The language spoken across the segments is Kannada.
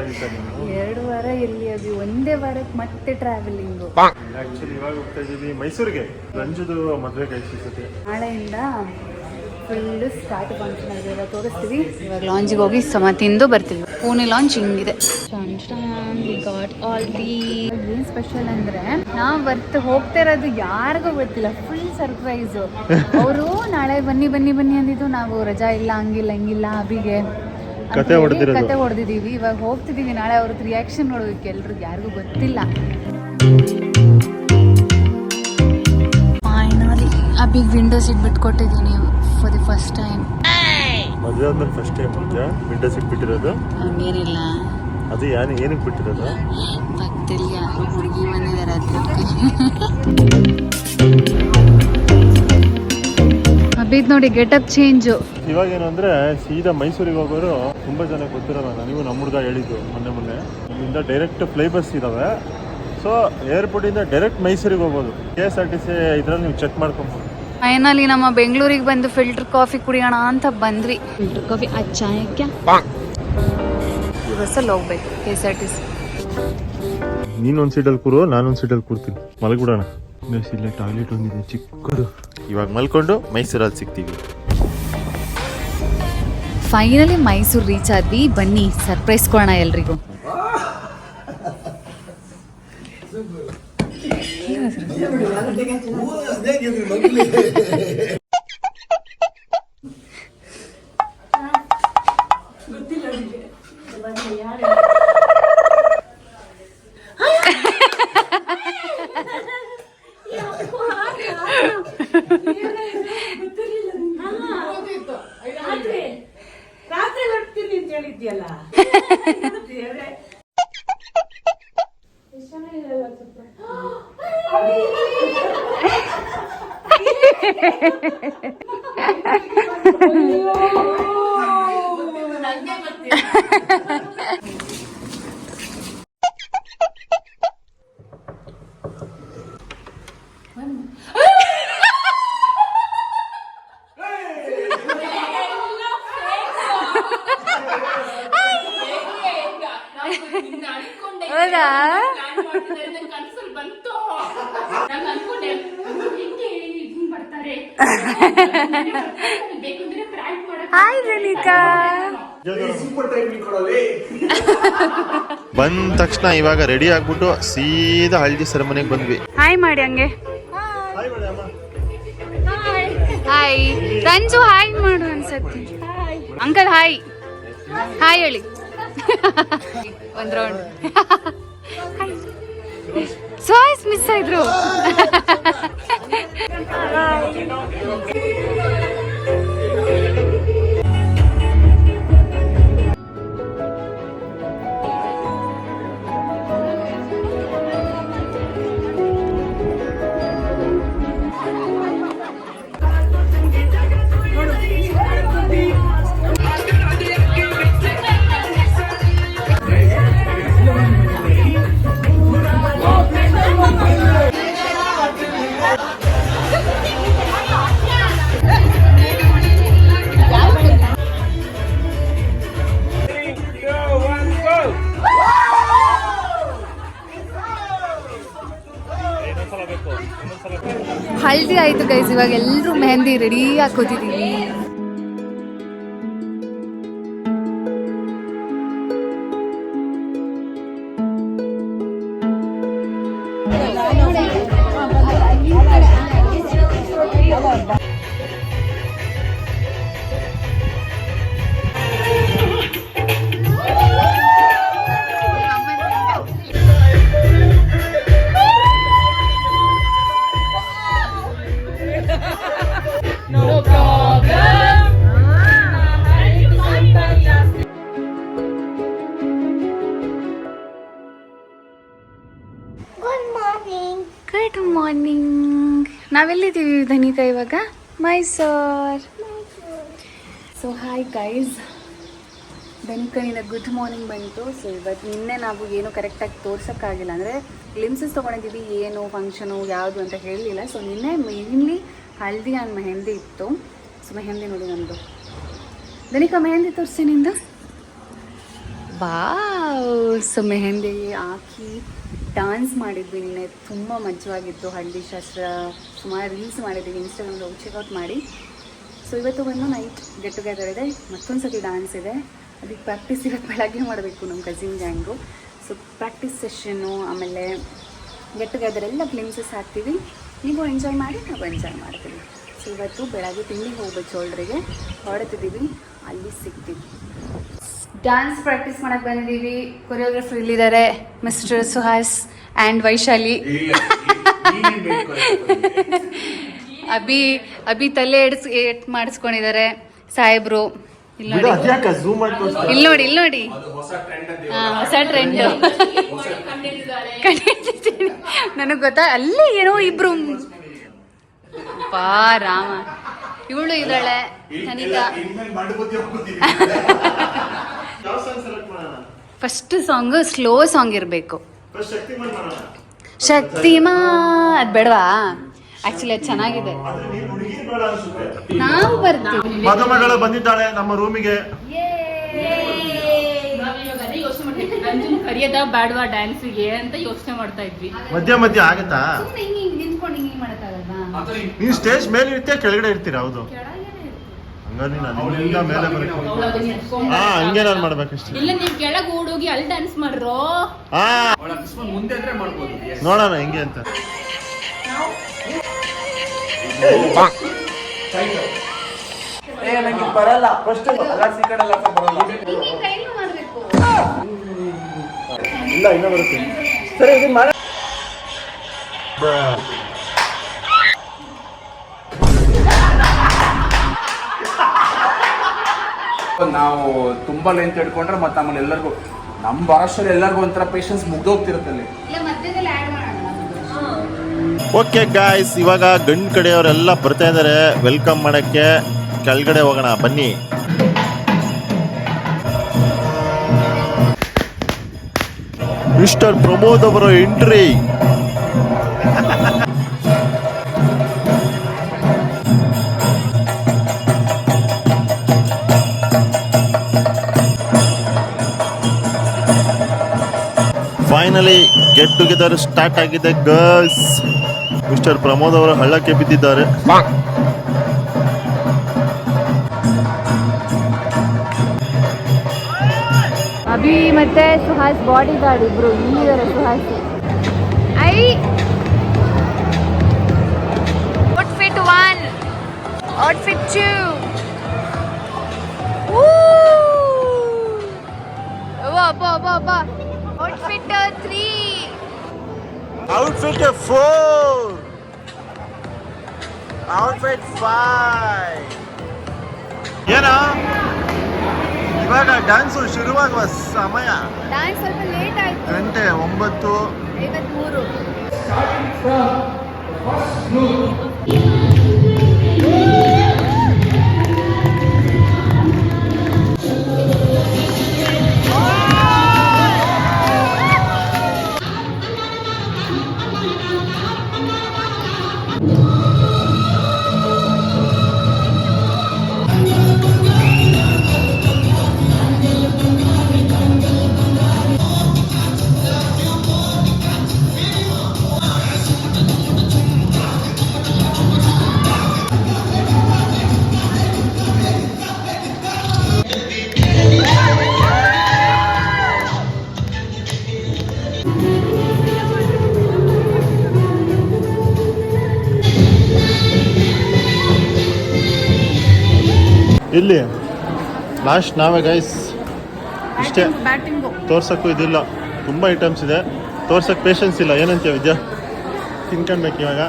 2 ವಾರ ಎಲ್ಲಿ ಅಭಿ, ಒಂದೇ ವಾರಕ್ಕೆ ಮತ್ತೆ ಟ್ರಾವೆಲಿಂಗು. ಆಕ್ಚುಲಿ ಇವಾಗ ಹೋಗ್ತಾ ಇದೀವಿ ಮೈಸೂರಿಗೆ, ರಂಜುದು ಮದುವೆ ಕೈಸಿಸುತ್ತೆ. ನಾಳೆಯಿಂದ ಫುಲ್ ಸ್ಟಾರ್ಟ್ ಫಂಕ್ಷನ್ ಆಗಿರೋ ತೋರಿಸ್ತೀವಿ. ಇವಾಗ ಲಾಂಜಿಗೆ ಹೋಗಿ ಸಮ ತಿಂದು ಬರ್ತೀವಿ. ಪುಣೆ ಲಾಂಚ್ ಹಿಂಗಿದೆ. ಏನ್ ಸ್ಪೆಷಲ್ ಅಂದ್ರೆ ನಾವು ಹೋಗ್ತಾ ಇರೋದು ಯಾರಿಗೂ ಗೊತ್ತಿಲ್ಲ, ಫುಲ್ ಸರ್ಪ್ರೈಸು. ಅವರು ನಾಳೆ ಬನ್ನಿ ಬನ್ನಿ ಬನ್ನಿ ಅಂದಿದ್ದು, ನಾವು ರಜಾ ಇಲ್ಲ ಹಂಗಿಲ್ಲ ಹಿಂಗಿಲ್ಲ ಅಭಿಗೆ ಕತೆ ಹೊಡೆದಿದ್ದೀವಿ. ಇವಾಗ ಹೋಗ್ತಿದ್ದೀವಿ, ನಾಳೆ ಅವ್ರದ್ದು ರಿಯಾಕ್ಷನ್ ನೋಡೋದಕ್ಕೆ. ಎಲ್ರಿಗೂ ಯಾರಿಗೂ ಗೊತ್ತಿಲ್ಲ. ಫೈನಲಿ ಅಭಿಗೆ ವಿಂಡೋ ಸೀಟ್ ಬಿಟ್ಕೊಟ್ಟಿದ್ದೀನಿ ಫಾರ್ ದಿ ಫಸ್ಟ್ ಟೈಮ್. ಮದುವೆ ಆದ್ಮೇಲೆ ಫಸ್ಟ್ ಟೈಮ್ ವಿಂಡೋ ಸೀಟ್ ಬಿಟ್ಟಿರೋದು. ಹಂಗೇನಿಲ್ಲ, ಅದು ಏನಕ್ಕೆ ಬಿಟ್ಟಿರೋದು ಗೊತ್ತಿಲ್ಲ. ಯಾರು ಹುಡುಗಿ ಬಂದಿದ್ದಾರೆ ಅದಕ್ಕೆ. ಅಭಿದ್ ನೋಡಿ ಗೆಟಪ್ ಚೇಂಜು. ಇವಾಗ ಏನು ಅಂದ್ರೆ ಸೀದಾ ಮೈಸೂರಿಗೆ ಹೋಗೋರು ತುಂಬಾ ಜನ ಗೊತ್ತಿರಲ್ಲ. ನನಗೂ ನಮ್ಮ ಹುಡುಗ ಹೇಳಿದ್ದು ಮೊನ್ನೆ ಇಲ್ಲಿಂದ ಡೈರೆಕ್ಟ್ ಫ್ಲೈ ಬಸ್ ಇದಾವೆ. ಸೊ ಏರ್ಪೋರ್ಟ್ ಇಂದ ಡೈರೆಕ್ಟ್ ಮೈಸೂರಿಗೆ ಹೋಗ್ಬೋದು. KSRTC ಇದ್ರಲ್ಲಿ ನೀವು ಚೆಕ್ ಮಾಡ್ಕೊಬೋದು. ಫೈನಲಿ ನಮ್ಮ ಬೆಂಗಳೂರಿಗೆ ಬಂದು ಫಿಲ್ಟರ್ ಕಾಫಿ ಕುಡಿಯೋಣ ಅಂತ ಬಂದ್ವಿ. ಫಿಲ್ಟರ್ ಕಾಫಿ ಅಚ್ಚಾಯಕ್ಕೆ ಬಸ್ಸಲ್ಲಿ ಹೋಗ್ಬೇಕು KSRTC. ನೀನೊಂದು ಸೀಟಲ್ಲಿ ಕೂರು, ನಾನೊಂದು ಸೀಟಲ್ಲಿ ಕೂರ್ತೀನಿ, ಮಲಗ್ಬಿಡೋಣ. ಇಲ್ಲೇ ಟಾಯ್ಲೆಟ್ ಒಂದಿದೆ ಚಿಕ್ಕದು. ಇವಾಗ ಮಲ್ಕೊಂಡು ಮೈಸೂರಲ್ಲಿ ಸಿಗ್ತೀವಿ. ಫೈನಲಿ ಮೈಸೂರು ರೀಚ್ ಆದ್ವಿ. ಬನ್ನಿ ಸರ್ಪ್ರೈಸ್ ಕೊಡೋಣ ಎಲ್ರಿಗೂ. ಹಾಯ್ ರನಿಕಾ. ಬಂದ ತಕ್ಷಣ ಇವಾಗ ರೆಡಿ ಆಗ್ಬಿಟ್ಟು ಸೀದಾ ಹಳದಿ ಸೆರೆಮನಿಗೆ ಬಂದ್ವಿ. ಹಾಯ್ ಮಾಡಿ ಹಂಗೆ. ಹಾಯ್ ರಂಜು, ಹಾಯ್ ಮಾಡು ಅನ್ಸತ್ತಿ. ಅಂಕಲ್ ಹಾಯ್ ಹಾಯ್ ಹೇಳಿ. ಒಂದ್ ರೌಂಡ್ ಸಾಯ್ಸ್ ಮಿಸ್ ಆಯ್ತು. ಹಲ್ದಿ ಆಯ್ತು ಗೈಸ್. ಇವಾಗ ಎಲ್ಲರೂ ಮೆಹಂದಿ ರೆಡಿ ಹಾಕೋತಿದೀವಿ. Good morning. ನಾವೆಲ್ಲಿದ್ದೀವಿ ಧನಿಕಾ ಇವಾಗ? ಮೈಸೂರ್. ಸೊ ಹಾಯ್ ಗೈಸ್, ಧನಿಕನಿಂದ ಗುಡ್ ಮಾರ್ನಿಂಗ್ ಬಂತು. ಸೊ ಇವತ್ತು ನಿನ್ನೆ ನಾವು ಏನು ಕರೆಕ್ಟಾಗಿ ತೋರ್ಸೋಕ್ಕಾಗಿಲ್ಲ, ಅಂದರೆ ಗ್ಲಿಮ್ಸಸ್ ತೊಗೊಂಡಿದ್ದೀವಿ, ಏನು ಫಂಕ್ಷನು ಯಾವುದು ಅಂತ ಹೇಳಲಿಲ್ಲ. ಸೊ ನಿನ್ನೆ ಮೇನ್ಲಿ ಹಲ್ದಿ ಆ್ಯಂಡ್ ಮೆಹಂದಿ ಇತ್ತು. ಸೊ ಮೆಹಂದಿ ನೋಡಿ ನಮ್ಮದು. ಧನಿಕಾ ಮೆಹಂದಿ ತೋರಿಸಿ ನಿಂದು. ವಾವ್. ಸೊ ಮೆಹಂದಿ ಹಾಕಿ ಡಾನ್ಸ್ ಮಾಡಿದ್ವಿ ನಿನ್ನೆ, ತುಂಬ ಮಜವಾಗಿತ್ತು. ಹಳ್ಳಿ ಶಾಸ್ತ್ರ ಸುಮಾರು ರೀಲ್ಸ್ ಮಾಡಿದ್ವಿ, ಇನ್ಸ್ಟಾಗ್ರಾಮ್ಗೆ ಹೋಗಿ ಚೆಕ್ಔಟ್ ಮಾಡಿ. ಸೊ ಇವತ್ತು ಬಂದು ನೈಟ್ ಗೆಟ್ ಟುಗೆದರ್ ಇದೆ, ಮತ್ತೊಂದು ಸತಿ ಡ್ಯಾನ್ಸ್ ಇದೆ. ಅದಕ್ಕೆ ಪ್ರಾಕ್ಟೀಸ್ ಇವತ್ತು ಬೆಳಗ್ಗೆ ಮಾಡಬೇಕು ನಮ್ಮ cousin gang. So practice session, ಆಮೇಲೆ ಗೆಟ್ ಟುಗೆದರ್ ಎಲ್ಲ ಗ್ಲಿಮ್ಸಸ್ ಹಾಕ್ತೀವಿ. ನೀವು ಎಂಜಾಯ್ ಮಾಡಿ, ನಾವು ಎಂಜಾಯ್ ಮಾಡ್ತೀವಿ. ಸೊ ಇವತ್ತು ಬೆಳಗ್ಗೆ ತಿಂಡಿಗೆ ಹೋಗ್ಬೇಕು ಚೋಲ್ಡ್ರಿಗೆ ಹೊರಡ್ತಿದ್ದೀವಿ, ಅಲ್ಲಿ ಸಿಗ್ತೀವಿ. ಡ್ಯಾನ್ಸ್ ಪ್ರಾಕ್ಟೀಸ್ ಮಾಡಕ್ಕೆ ಬಂದಿದ್ದೀವಿ. ಕೊರಿಯೋಗ್ರಫರ್ ಇಲ್ಲಿದ್ದಾರೆ, ಮಿಸ್ಟರ್ ಸುಹಾಸ್ ಆ್ಯಂಡ್ ವೈಶಾಲಿ. ಅಭಿ ತಲೆ ಎಟ್ ಮಾಡಿಸ್ಕೊಂಡಿದ್ದಾರೆ ಸಾಹೇಬ್ರು. ಇಲ್ಲಿ ನೋಡಿ ಹೊಸ ಟ್ರೆಂಡ್. ನನಗೆ ಗೊತ್ತಾ, ಅಲ್ಲಿ ಏನೋ ಇಬ್ರು ಪಾ ರಾಮ. ಇವಳು ಇದ್ದಾಳೆ ನನೀಗ. ಫಸ್ಟ್ ಸಾಂಗ್ ಸ್ಲೋ ಸಾಂಗ್ ಇರಬೇಕು. ಶಕ್ತಿಮಾನ್ ಅದು ಬೇಡವಾ? ಆಕ್ಚುಲಿ ಅದು ಚೆನ್ನಾಗಿದೆ. ನಾವು ಬರ್ತೀವಿ. ಮದುಮಗಳು ಬಂದಿದ್ದಾಳೆ ನಮ್ಮ ರೂಮಿಗೆ. ಕರಿಯದ ಬ್ಯಾಡ್ವಾ ಡ್ಯಾನ್ಸಿಗೆ ಅಂತ ಯೋಚನೆ ಮಾಡ್ತಾ ಇದ್ವಿ. ಮಧ್ಯ ಆಗತ್ತಾ? ನಿಂತ್ಕೊಂಡು ಹಿಂಗೆ ಮಾಡಕ್ಕಾಗಲ್ವಾ? ನೀವು ಸ್ಟೇಜ್ ಮೇಲೆ ಇರ್ತೀಯ, ಕೆಳಗಡೆ ಇರ್ತೀರಾ? ಹೌದು, ಹಂಗಾರೆ ಅಲ್ಲಿಂದ ಮೇಲೆ ಬರಕ್ಕೆ. ಹಂಗೆ ನಾನು ಮಾಡ್ಬೇಕಷ್ಟೇ. ಇಲ್ಲ, ನೀವು ಕೆಳಗೆ ಓಡೋಗಿ ಅಲ್ಲಿ ಡ್ಯಾನ್ಸ್ ಮಾಡ್ರೋ. ನೋಡೋಣ ಹೆಂಗೆ ಅಂತ. ಇಲ್ಲ, ಇನ್ನ ಬರುತ್ತೆ. ಸರಿ, ಇದನ್ನ ಮಾಡ. ನಾವು ತುಂಬಾ ಲೆಂತ್ ಹಿಡ್ಕೊಂಡ್ರೆ ಮತ್ತೆ ಆಮೇಲೆ ಎಲ್ಲರಿಗೂ ನಮ್ಮ ಭಾಷೆಯಲ್ಲಿ ಎಲ್ಲರಿಗೂ ಒಂಥರ ಪೇಷನ್ಸ್ ಮುಗ್ದೋಗ್ತಿರುತ್ತಲ್ಲಿ. ಓಕೆ ಗಾಯ್ಸ್, ಇವಾಗ ಗಂಡು ಕಡೆಯವರೆಲ್ಲ ಬರ್ತಾ ಇದ್ದಾರೆ ವೆಲ್ಕಮ್ ಮಾಡಕ್ಕೆ. ಕೆಳಗಡೆ ಹೋಗೋಣ ಬನ್ನಿ. ಮಿಸ್ಟರ್ ಪ್ರಮೋದ್ ಅವರ entry. Finally get together start ಆಗಿದೆ ಗರ್ಲ್ಸ್. ಮಿಸ್ಟರ್ ಪ್ರಮೋದ್ ಅವರು ಹಳ್ಳಕ್ಕೆ ಬಿದ್ದಿದ್ದಾರೆ. ಅಭಿ ಮತ್ತೆ ಸುಹಾಸ್ ಬಾಡಿ ಗಾರ್ಡ್ ಇಬ್ರು ಇಲ್ಲಿದ್ದಾರೆ. Suhas outfit 1, outfit 2. Outfit 3, outfit 4, outfit 5. ಏನೋ ಇವಾಗ ಡ್ಯಾನ್ಸು ಶುರುವಾಗುವ ಸಮಯ. ಡ್ಯಾನ್ಸ್ ಸ್ವಲ್ಪ ಲೇಟ್ ಆಯ್ತು. ಗಂಟೆ 9:53. ಇಲ್ಲಿ ಲಾಸ್ಟ್ ನಾವೇ ಗೈಸ್. ಇಷ್ಟೇ ಬ್ಯಾಟಿಂಗು ತೋರ್ಸಕ್ಕೂ ಇದಿಲ್ಲ, ತುಂಬ ಐಟಮ್ಸ್ ಇದೆ, ತೋರ್ಸಕ್ಕೆ ಪೇಷನ್ಸ್ ಇಲ್ಲ. ಏನಂತೀಯ ವಿದ್ಯಾ? ತಿನ್ಕೊಳ್ಬೇಕು ಇವಾಗ.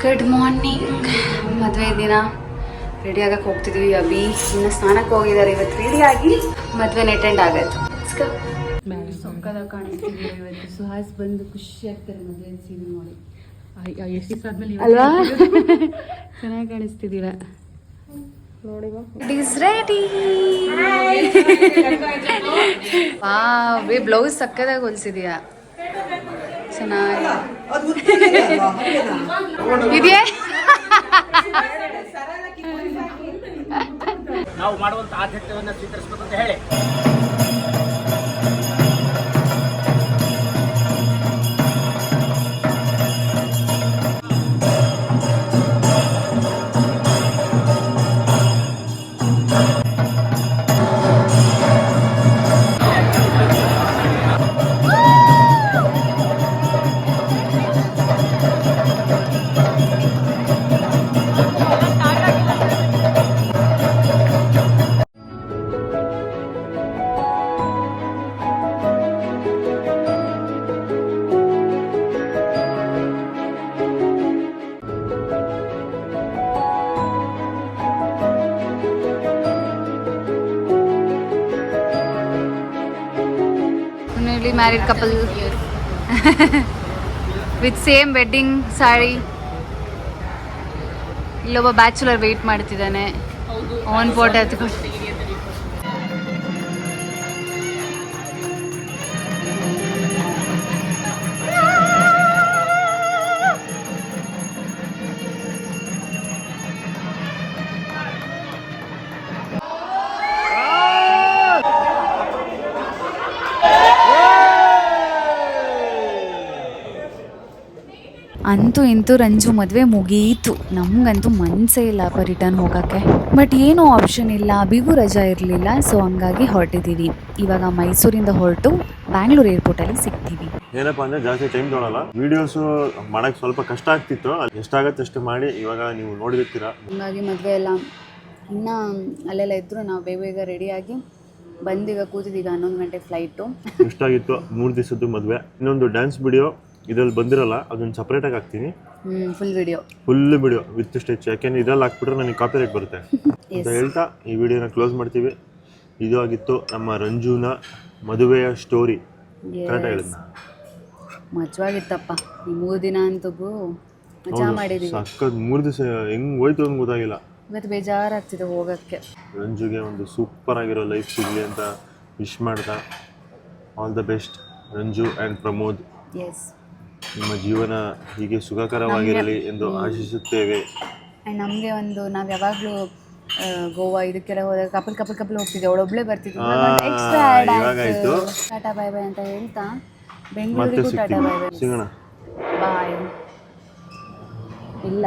Good morning. ಮದುವೆ ದಿನ ರೆಡಿ ಆಗಕ್ಕೆ ಹೋಗ್ತಿದ್ವಿ. ಅಭಿ ಇನ್ನು ಸ್ನಾನಕ್ಕೆ ಹೋಗಿದ್ದಾರೆ. ಇವತ್ತು ರೆಡಿಯಾಗಿ ಮದುವೆನ ಅಟೆಂಡ್ ಆಗತ್ತು. ಸೊಕ್ಕದ ಕಾಣಿಸ್ತಿದ್ದೀವಿ ಇವತ್ತು. ಸುಹಾಸ್ ಬಂದು ಖುಷಿ ಆಗ್ತಾರೆ ಮದುವೆ ಸೀನ್ ನೋಡಿ ಅಲ್ವಾ? ಚೆನ್ನಾಗಿ ಕಾಣಿಸ್ತಿದ್ದೀರ. It is ready. ವಾವ್, ಈ ಬ್ಲೌಸ್ ಸಕ್ಕದಾಗಿ ಹೊಲ್ಸಿದ್ಯಾ, ಚೆನ್ನಾಗಿ ಇದೆಯೇ? ನಾವು ಮಾಡುವಂತ ಆದ್ಯತೆಯನ್ನು ಸ್ವೀಕರಿಸಬೇಕು ಅಂತ ಹೇಳಿ newly married couple with same wedding saree. ಇಲ್ಲೊಬ್ಬ ಬ್ಯಾಚುಲರ್ ವೇಟ್ ಮಾಡ್ತಿದ್ದಾನೆ, ಆನ್ ಫೋಟೋ ಎತ್ಕೊಂಡು. ಅಂತೂ ಇಂತೂ ರಂಜು ಮದುವೆ ಮುಗೀತು. ನಮಗಂತೂ ಮನಸ್ಸೇ ಇಲ್ಲ ರಿಟರ್ನ್ ಹೋಗೋಕ್ಕೆ. ಬಟ್ ಏನೂ ಆಪ್ಷನ್ ಇಲ್ಲ, ಬಿಗು ರಜಾ ಇರಲಿಲ್ಲ. ಸೊ ಹಂಗಾಗಿ ಹೊರಟಿದ್ದೀವಿ. ಇವಾಗ ಮೈಸೂರಿಂದ ಹೊರಟು ಬ್ಯಾಂಗ್ಳೂರು ಏರ್ಪೋರ್ಟಲ್ಲಿ ಸಿಗ್ತೀವಿ. ಏನಪ್ಪ ಅಂದರೆ ಜಾಸ್ತಿ ಟೈಮ್ ತೊಗೊಳಲ್ಲ. ವೀಡಿಯೋಸು ಮಾಡೋಕ್ಕೆ ಸ್ವಲ್ಪ ಕಷ್ಟ ಆಗ್ತಿತ್ತು, ಎಷ್ಟಾಗತ್ತೆ ಅಷ್ಟು ಮಾಡಿ ಇವಾಗ ನೀವು ನೋಡಿರ್ತೀರ. ಹಂಗಾಗಿ ಮದುವೆ ಎಲ್ಲ ಇನ್ನೂ ಅಲ್ಲೆಲ್ಲ ಇದ್ದರೂ ನಾವು ಬೇಗ ಬೇಗ ರೆಡಿಯಾಗಿ ಬಂದೀಗ ಕೂತಿದ್ದೀಗ 11 ಗಂಟೆ ಫ್ಲೈಟು. ಎಷ್ಟಾಗಿತ್ತು 3 ದಿವಸದ್ದು ಮದುವೆ. ಇನ್ನೊಂದು ಡ್ಯಾನ್ಸ್ ವಿಡಿಯೋ ಇದ್ರಲ್ಲಿ ಬಂದಿರಲ್ಲ, ಅದನ್ನು ಸಪ್ರೇಟಾಗಿ ಹಾಕ್ತೀನಿ. ಫುಲ್ ವಿಡಿಯೋ ವಿತ್ ಸ್ಟೆಚ್, ಯಾಕೆಂದ್ರೆ ಇದ್ರಲ್ಲಿ ಹಾಕ್ಬಿಟ್ರೆ ನನಗೆ ಕಾಪಿ ರೈಟ್ ಬರುತ್ತೆ ಅಂತ ಹೇಳ್ತಾ ಈ ವಿಡಿಯೋನ ಕ್ಲೋಸ್ ಮಾಡ್ತೀವಿ. ಇದು ಆಗಿತ್ತು ನಮ್ಮ ರಂಜುನ ಮದುವೆಯ ಸ್ಟೋರಿ. ಕರೆಕ್ಟಾಗಿ ಹೇಳಿದ್ನ, ಮಜವಾಗಿತ್ತಪ್ಪ. ಈ 3 ದಿನ ಅಂತೂ ಮಜಾ ಮಾಡಿದೀವಿ. ಸಕ್ಕತ್ 3 ದಿವಸ ಹೆಂಗ್ ಹೋಯ್ತು ಅಂತ ಗೊತ್ತಾಗಿಲ್ಲ. ಇವತ್ತು ಬೇಜಾರಾಗ್ತಿದೆ ಹೋಗೋಕ್ಕೆ. ರಂಜುಗೆ ಒಂದು ಸೂಪರ್ ಆಗಿರೋ ಲೈಫ್ ಸಿಗಲಿ ಅಂತ ವಿಶ್ ಮಾಡ್ತಾ, all the best Ranju and Pramod. Yes, ನಿಮ್ಮ ಜೀವನ ಹೀಗೆ ಸುಖಕರವಾಗಿರಲಿ ಎಂದು ಆಶಿಸುತ್ತೇವೆ. ಆ್ಯಂಡ್ ನಮಗೆ ಒಂದು ನಾವು ಯಾವಾಗಲೂ ಗೋವಾ ಇದಕ್ಕೆಲ್ಲ ಹೋದಾಗ ಕಪಲ್ ಹೋಗ್ತಿದ್ದೆ, ಅವಳೊಬ್ಳೆ ಬರ್ತಿದ್ವಿ. ಇವಾಗಾಯ್ತು. ಟಾಟಾ ಬಾಯ್ ಬಾಯ್ ಅಂತ ಹೇಳ್ತಾ ಮತ್ತೆ ಬೆಂಗಳೂರಿಗೂ ಟಾಟಾ ಬಾಯ್ ಬಾಯ್. ಸಿಗೋಣ. ಬಾಯ್. ಇಲ್ಲ